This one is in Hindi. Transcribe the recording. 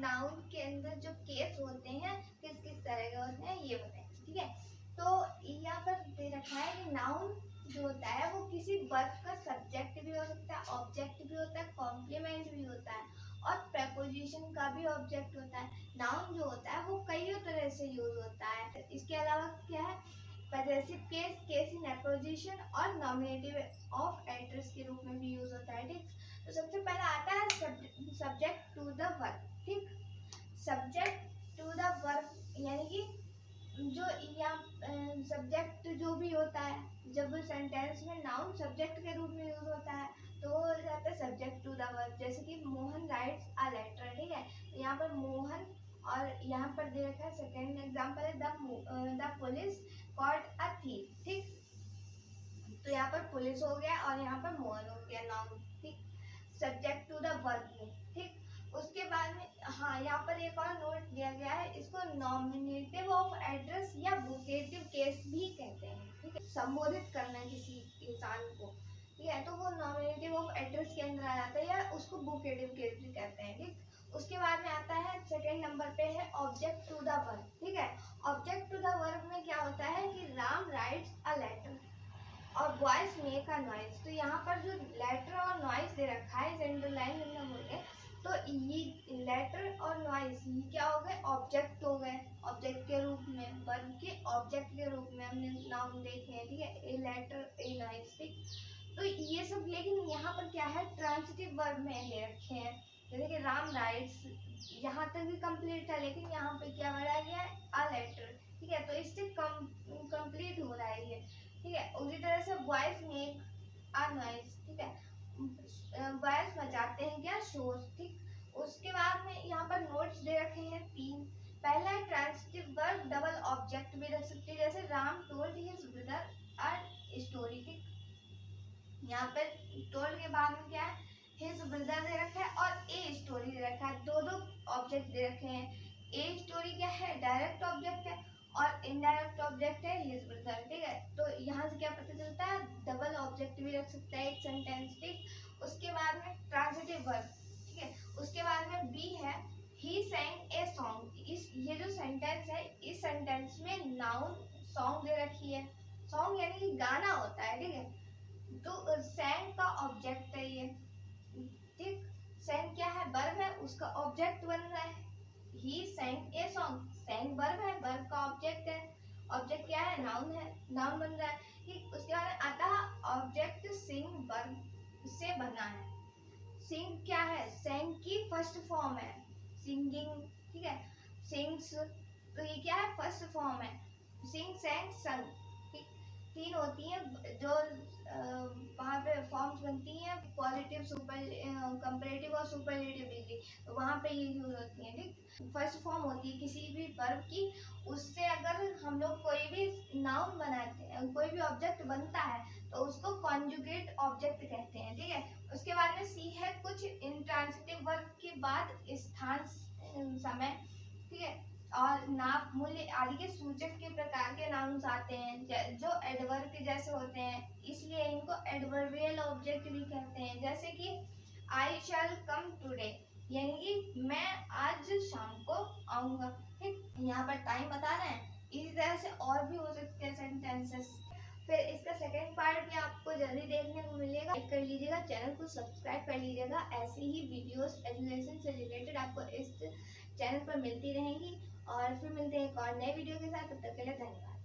नाउन के अंदर जो केस होते हैं किस किस तरह के होते हैं ये बताएं, ठीक है। तो यहाँ पर दे रखा है कि नाउन जो होता है वो किसी वर्ब का सब्जेक्ट भी हो सकता है, ऑब्जेक्ट भी होता है, कॉम्प्लीमेंट भी होता है और प्रेपोजिशन का भी ऑब्जेक्ट होता है। नाउन जो होता है वो कई तरह से यूज होता है। इसके अलावा क्या है, possessive case, case in apposition और नॉमिनेटिव ऑफ एड्रेस के रूप में भी यूज होता है, ठीक। तो सबसे पहला आता है सब्जेक्ट टू द वर्ब, ठीक। सब्जेक्ट टू द वर्ब यानी कि जो या सब्जेक्ट जो भी होता है, जब सेंटेंस में नाउन सब्जेक्ट के रूप में यूज होता है तो वो हो जाता है सब्जेक्ट टू द वर्ब। जैसे कि मोहन राइट्स अ लेटर, ठीक है। यहाँ पर मोहन और यहाँ पर दे रखा है सेकेंड एग्जांपल है the police caught a thief, ठीक। तो यहाँ पर पुलिस हो गया और यहाँ पर मोहन हो गया नाउन, ठीक, सब्जेक्ट टू द वर्ब में, ठीक। उसके बाद में हाँ यहाँ पर एक और नोट दिया गया है, इसको नॉमिनेटिव ऑफ एड्रेस या वोकेटिव केस भी कहते हैं, ठीक है। संबोधित करना किसी इंसान को, ठीक है, तो वो नॉमिनेटिव ऑफ एड्रेस के अंदर आ जाता है या उसको वोकेटिव केस भी कहते हैं, ठीक। उसके बाद में आता है सेकेंड नंबर पे है ऑब्जेक्ट टू द वर्ब, ठीक है। ऑब्जेक्ट टू द वर्ब में क्या होता है कि राम राइट्स अ लेटर और बॉयज मेक अ नॉइज। तो यहाँ पर जो लेटर और नॉइज दे रखा है सेंट्रल लाइन में हम बोलेंगे तो ये लेटर और नॉइज ये क्या हो गए, ऑब्जेक्ट हो गए, ऑब्जेक्ट के रूप में, वर्ब के ऑब्जेक्ट के रूप में हमने नाउन देखे हैं, ठीक है, ए लेटर ए नॉइज, ठीक। तो ये सब, लेकिन यहाँ पर क्या है ट्रांसिटिव वर्ब में ले रखे हैं। जैसे कि राम राइट्स, यहाँ तक भी कंप्लीट था लेकिन यहाँ पे क्या बढ़ाया गया है अ लेटर, ठीक है, तो इससे कंप्लीट हो रहा है ये, ठीक है। उसी तरह से वॉइस मेक अ नॉइज, ठीक है, वॉइस बजाते हैं क्या, शोर, ठीक। उसके बाद में यहाँ पर नोट्स दे रखे हैं तीन। पहला है ट्रांसिटिव वर्ब डबल ऑब्जेक्ट भी रख सकते हैं, जैसे Ram told his brother a story, ठीक। यहाँ पर टोल्ड के बाद में क्या है हिज ब्रदर दे रखा है और ए स्टोरी दे रखा है, दो दो ऑब्जेक्ट दे रखे हैं। ए स्टोरी क्या है डायरेक्ट ऑब्जेक्ट है और इनडायरेक्ट ऑब्जेक्ट है हिज ब्रदर, ठीक है। तो यहाँ से क्या पता चलता है डबल ऑब्जेक्ट भी रख सकता है एक सेंटेंस, ठीक। उसके बाद में ट्रांसिटिव वर्ब, ठीक है। उसके बाद में बी है ही सैंग ए सॉन्ग। इस ये जो सेंटेंस है इस सेंटेंस में नाउन सॉन्ग दे रखी है, सॉन्ग यानी कि गाना होता है, ठीक है। तो सैंग का ऑब्जेक्ट है ये, ठीक। सैंग क्या है वर्ब है, उसका ऑब्जेक्ट बन रहा है ही sang a song, sang verb है, वर्ब का ऑब्जेक्ट है, ऑब्जेक्ट क्या है नाउन है, नाउन बन रहा है, ठीक। उसके बाद आता है ऑब्जेक्ट सिंग, वर्ब से बना है। सिंग क्या है, सैंग की फर्स्ट फॉर्म है, सिंगिंग, ठीक है, सिंग्स, तो ये क्या है फर्स्ट फॉर्म है, सिंग सैंग संग, ठीक। तीन होती हैं जो वहाँ पे फॉर्म्स बनती हैं पॉजिटिव, सुपर कंपैरेटिव और सुपरलेटिव डिग्री, तो वहाँ पे ये यूज होती हैं, ठीक। फर्स्ट फॉर्म होती है किसी भी वर्ब की, उससे अगर हम लोग कोई भी नाउन बनाते हैं, कोई भी ऑब्जेक्ट बनता है तो उसको कॉन्जुगेट ऑब्जेक्ट कहते हैं, ठीक है। उसके बाद में सी है कुछ इंट्रांसिटिव वर्ब के बाद स्थान, समय, ठीक है, और नाप, मूल्य आदि के सूचक के प्रकार के नाउन्स आते हैं जो एडवर्ब के जैसे होते हैं, इसलिए इनको एडवर्बियल ऑब्जेक्ट भी कहते हैं। जैसे कि आई शैल कम टुडे, यानी कि मैं आज शाम को आऊंगा, ठीक। यहाँ पर टाइम बता रहे हैं, इसी तरह से और भी हो सकते हैं सेंटेंसेस। फिर इसका सेकेंड पार्ट भी आपको जल्दी देखने को मिलेगा, लाइक कर लीजिएगा, चैनल को सब्सक्राइब कर लीजिएगा। ऐसे ही वीडियोस एजुकेशन से रिलेटेड आपको इस चैनल पर मिलती रहेंगी और फिर मिलते हैं एक और नए वीडियो के साथ, तब तक के लिए धन्यवाद।